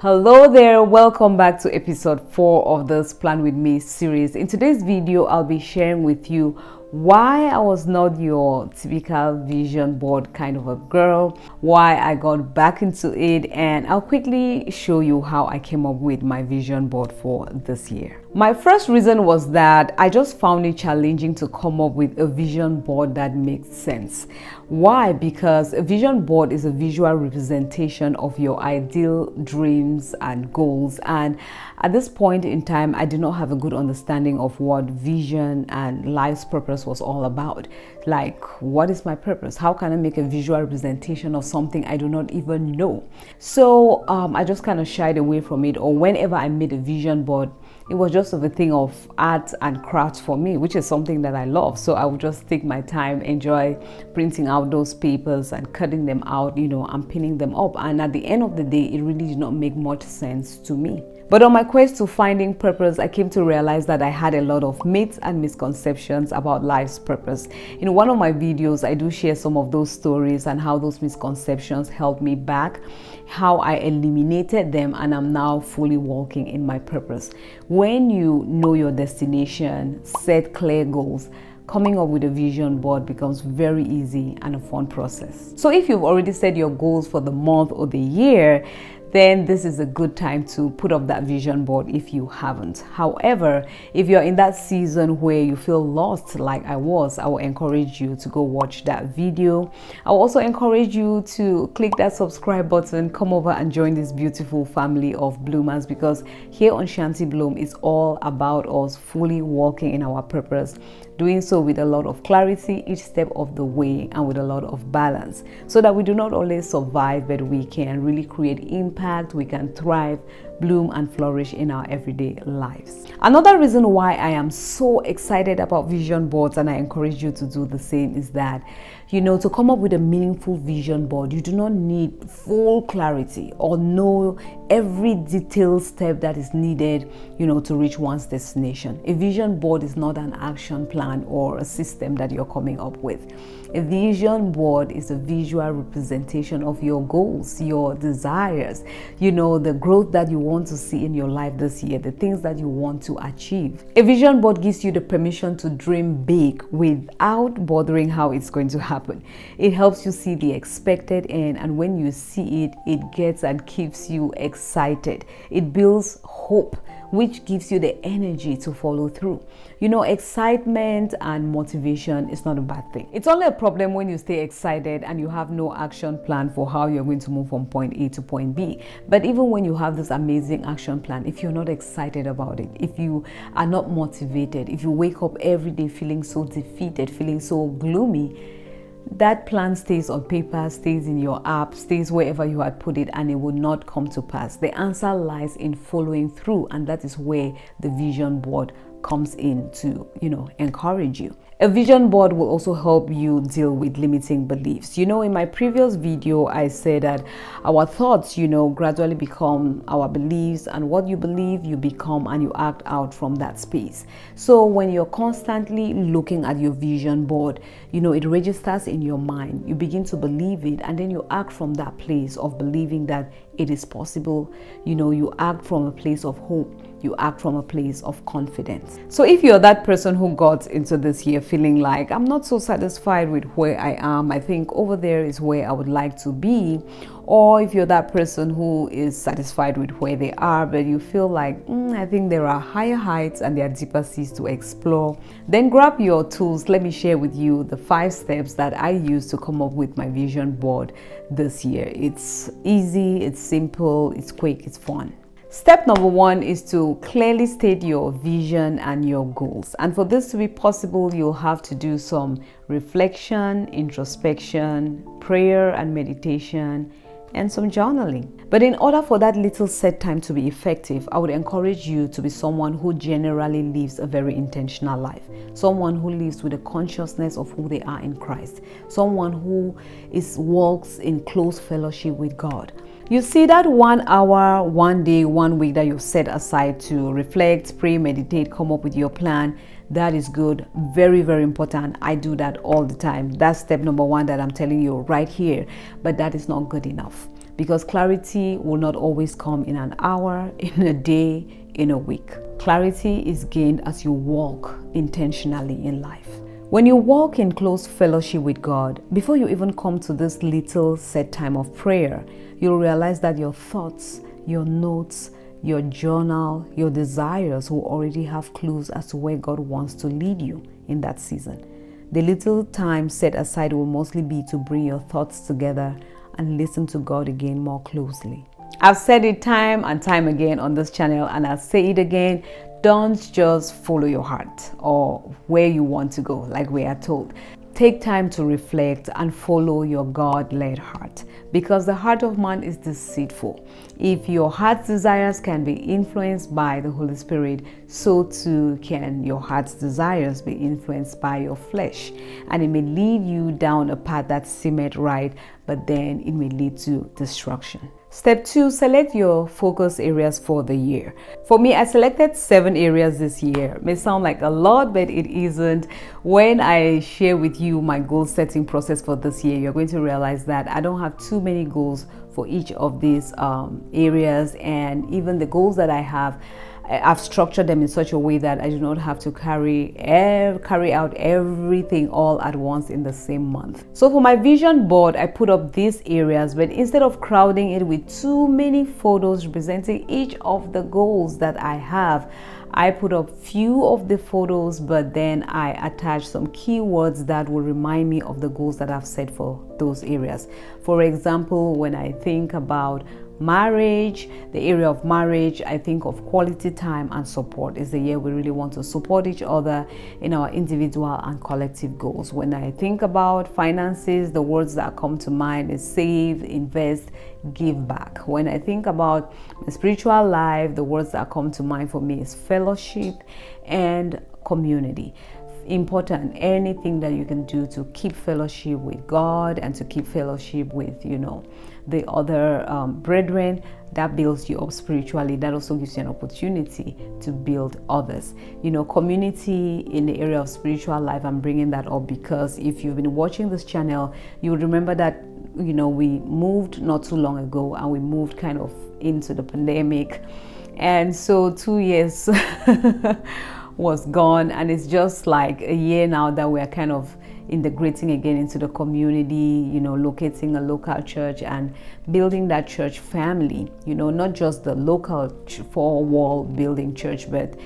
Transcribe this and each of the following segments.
Hello there, welcome back to episode 4 of this Plan With Me series. In today's video, I'll be sharing with you why I was not your typical vision board kind of a girl, why I got back into it, and I'll quickly show you how I came up with my vision board for this year. My first reason was that I just found it challenging to come up with a vision board that makes sense. Why? Because a vision board is a visual representation of your ideal dreams and goals, and at this point in time I did not have a good understanding of what vision and life's purpose was all about. Like, what is my purpose? How can I make a visual representation of something I do not even know? So I just kind of shied away from it, or whenever I made a vision board, it was just a thing of art and craft for me, which is something that I love. So I would just take my time, enjoy printing out those papers and cutting them out, and pinning them up. And at the end of the day, it really did not make much sense to me. But on my quest to finding purpose, I came to realize that I had a lot of myths and misconceptions about life's purpose. In one of my videos, I do share some of those stories and how those misconceptions held me back, how I eliminated them, and I'm now fully walking in my purpose. When you know your destination, set clear goals, coming up with a vision board becomes very easy and a fun process. So if you've already set your goals for the month or the year, then this is a good time to put up that vision board if you haven't. However, if you're in that season where you feel lost like I was, I will encourage you to go watch that video. I will also encourage you to click that subscribe button, come over and join this beautiful family of bloomers, because here on Shanti Bloom is all about us fully walking in our purpose, doing so with a lot of clarity each step of the way and with a lot of balance, so that we do not only survive, but we can really create impact, we can thrive, bloom and flourish in our everyday lives. Another reason why I am so excited about vision boards, and I encourage you to do the same, is that to come up with a meaningful vision board, you do not need full clarity or know every detailed step that is needed to reach one's destination. A vision board is not an action plan or a system that you're coming up with. A vision board is a visual representation of your goals, your desires, the growth that you want to see in your life this year, the things that you want to achieve. A vision board gives you the permission to dream big without bothering how it's going to happen. It helps you see the expected end, and when you see it, it gets and keeps you excited. It builds hope, which gives you the energy to follow through. Excitement and motivation is not a bad thing. It's only a problem when you stay excited and you have no action plan for how you're going to move from point A to point B. But even when you have this amazing action plan, if you're not excited about it, if you are not motivated, if you wake up every day feeling so defeated, feeling so gloomy, that plan stays on paper, stays in your app, stays wherever you had put it, and it will not come to pass. The answer lies in following through, and that is where the vision board comes in to encourage you. A vision board will also help you deal with limiting beliefs. In my previous video, I said that our thoughts, gradually become our beliefs, and what you believe, you become, and you act out from that space. So when you're constantly looking at your vision board, it registers in your mind. You begin to believe it, and then you act from that place of believing that it is possible. You act from a place of hope. You act from a place of confidence. So if you're that person who got into this year feeling like, I'm not so satisfied with where I am, I think over there is where I would like to be, or if you're that person who is satisfied with where they are, but you feel like, I think there are higher heights and there are deeper seas to explore, then grab your tools. Let me share with you the 5 steps that I use to come up with my vision board this year. It's easy, it's simple, it's quick, it's fun. Step number 1 is to clearly state your vision and your goals. And for this to be possible, you'll have to do some reflection, introspection, prayer and meditation, and some journaling. But in order for that little set time to be effective, I would encourage you to be someone who generally lives a very intentional life, someone who lives with a consciousness of who they are in Christ, someone who walks in close fellowship with God. You see, that 1 hour, 1 day, 1 week that you've set aside to reflect, pray, meditate, come up with your plan, that is good. Very, very important. I do that all the time. That's step number 1 that I'm telling you right here. But that is not good enough. because clarity will not always come in an hour, in a day, in a week. Clarity is gained as you walk intentionally in life. When you walk in close fellowship with God, before you even come to this little set time of prayer, you'll realize that your thoughts, your notes, your journal, your desires will already have clues as to where God wants to lead you in that season. The little time set aside will mostly be to bring your thoughts together and listen to God again more closely. I've said it time and time again on this channel, and I'll say it again. Don't just follow your heart or where you want to go, like we are told. Take time to reflect and follow your God-led heart, because the heart of man is deceitful. If your heart's desires can be influenced by the Holy Spirit, so too can your heart's desires be influenced by your flesh. And it may lead you down a path that seemed right, but then it may lead to destruction. Step 2, select your focus areas for the year. For me, I selected 7 areas this year. It may sound like a lot, but it isn't. When I share with you my goal setting process for this year, you're going to realize that I don't have too many goals for each of these areas, and even the goals that I have, I've structured them in such a way that I do not have to carry out everything all at once in the same month. So for my vision board, I put up these areas, but instead of crowding it with too many photos representing each of the goals that I have, I put up few of the photos, but then I attach some keywords that will remind me of the goals that I've set for those areas. For example, when I think about marriage, the area of marriage, I think of quality time and support. Is the year we really want to support each other in our individual and collective goals. When I think about finances, the words that come to mind is save, invest, give back. When I think about the spiritual life, the words that come to mind for me is fellowship and community. Important, anything that you can do to keep fellowship with God and to keep fellowship with, the other brethren, that builds you up spiritually. That also gives you an opportunity to build others. Community in the area of spiritual life, I'm bringing that up because if you've been watching this channel, you would remember that we moved not too long ago, and we moved kind of into the pandemic, and so 2 years was gone, and it's just like a year now that we're kind of integrating again into the community, locating a local church and building that church family, not just the local 4-wall building church, but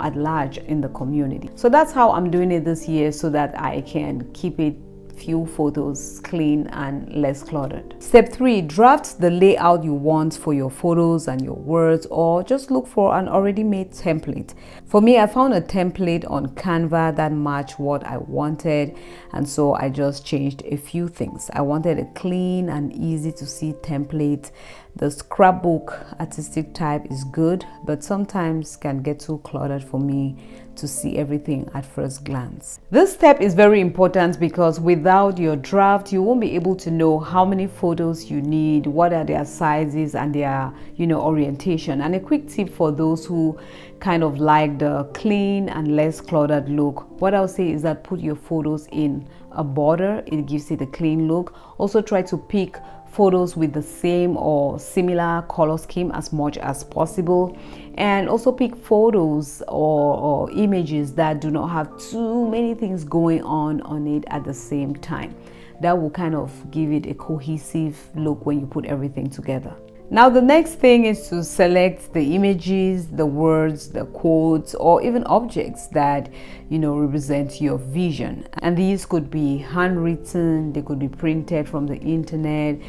at large in the community. So that's how I'm doing it this year, so that I can keep it few photos clean and less cluttered. Step 3, draft the layout you want for your photos and your words, or just look for an already made template. For me, I found a template on Canva that matched what I wanted, and so I just changed a few things. I wanted a clean and easy to see template. The scrapbook artistic type is good, but sometimes can get too cluttered for me to see everything at first glance. This step is very important because without your draft, you won't be able to know how many photos you need, what are their sizes and their, orientation. And a quick tip for those who kind of like the clean and less cluttered look, what I'll say is that put your photos in a border. It gives it a clean look. Also try to pick photos with the same or similar color scheme as much as possible, and also pick photos or images that do not have too many things going on it at the same time. That will kind of give it a cohesive look when you put everything together. Now the next thing is to select the images, the words, the quotes, or even objects that represent your vision. And these could be handwritten, they could be printed from the internet,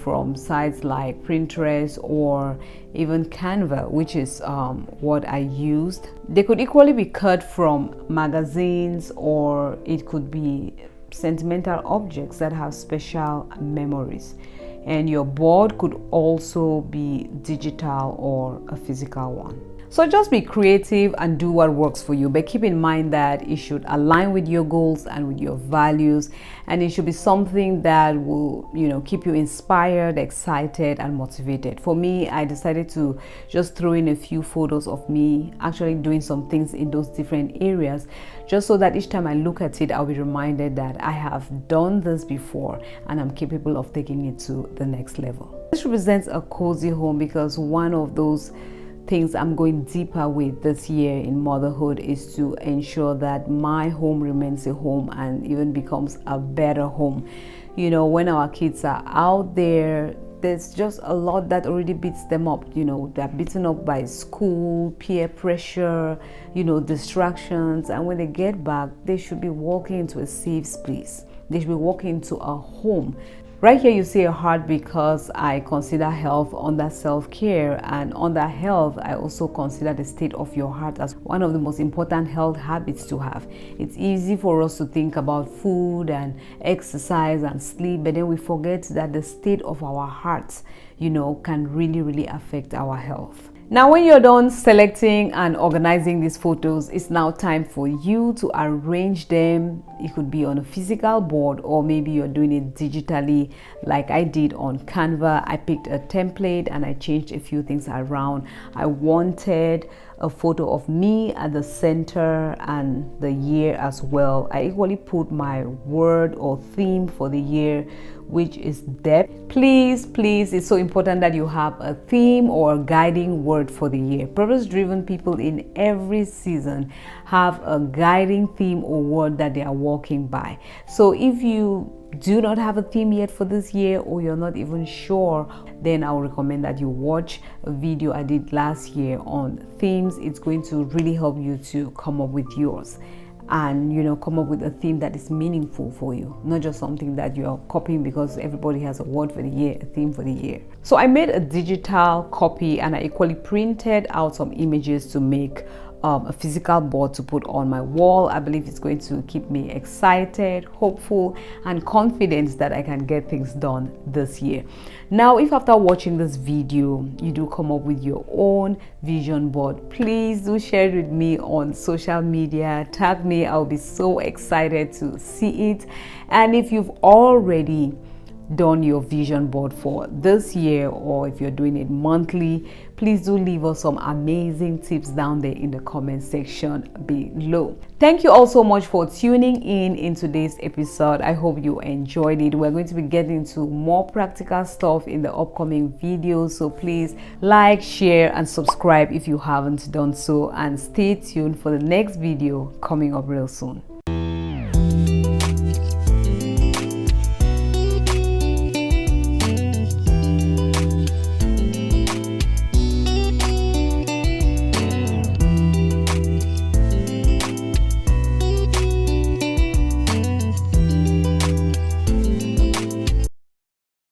from sites like Pinterest or even Canva, which is what I used. They could equally be cut from magazines, or it could be sentimental objects that have special memories. And your board could also be digital or a physical one. So just be creative and do what works for you, but keep in mind that it should align with your goals and with your values, and it should be something that will, keep you inspired, excited, and motivated. For me, I decided to just throw in a few photos of me actually doing some things in those different areas, just so that each time I look at it, I'll be reminded that I have done this before and I'm capable of taking it to the next level. This represents a cozy home, because one of those things I'm going deeper with this year in motherhood is to ensure that my home remains a home and even becomes a better home. When our kids are out there, there's just a lot that already beats them up. They're beaten up by school, peer pressure, distractions, and when they get back, they should be walking into a safe space. They should be walking into a home. Right here you see a heart, because I consider health under self-care, and under health I also consider the state of your heart as one of the most important health habits to have. It's easy for us to think about food and exercise and sleep, but then we forget that the state of our hearts, can really affect our health. Now, when you're done selecting and organizing these photos, it's now time for you to arrange them. It could be on a physical board, or maybe you're doing it digitally like I did on Canva. I picked a template and I changed a few things around. I wanted a photo of me at the center and the year as well. I equally put my word or theme for the year, which is depth. Please, it's so important that you have a theme or a guiding word for the year. Purpose-driven people in every season have a guiding theme or word that they are walking by. So if you do not have a theme yet for this year, or you're not even sure, then I would recommend that you watch a video I did last year on themes. It's going to really help you to come up with yours, and come up with a theme that is meaningful for you, not just something that you're copying because everybody has a word for the year, a theme for the year. So I made a digital copy, and I equally printed out some images to make a physical board to put on my wall. I believe it's going to keep me excited, hopeful, and confident that I can get things done this year. Now, if after watching this video you do come up with your own vision board, please do share it with me on social media. Tag me. I'll be so excited to see it. And if you've already done your vision board for this year, or if you're doing it monthly, please do leave us some amazing tips down there in the comment section below. Thank you all so much for tuning in today's episode. I hope you enjoyed it. We're going to be getting into more practical stuff in the upcoming videos, so please like, share, and subscribe if you haven't done so, and stay tuned for the next video coming up real soon.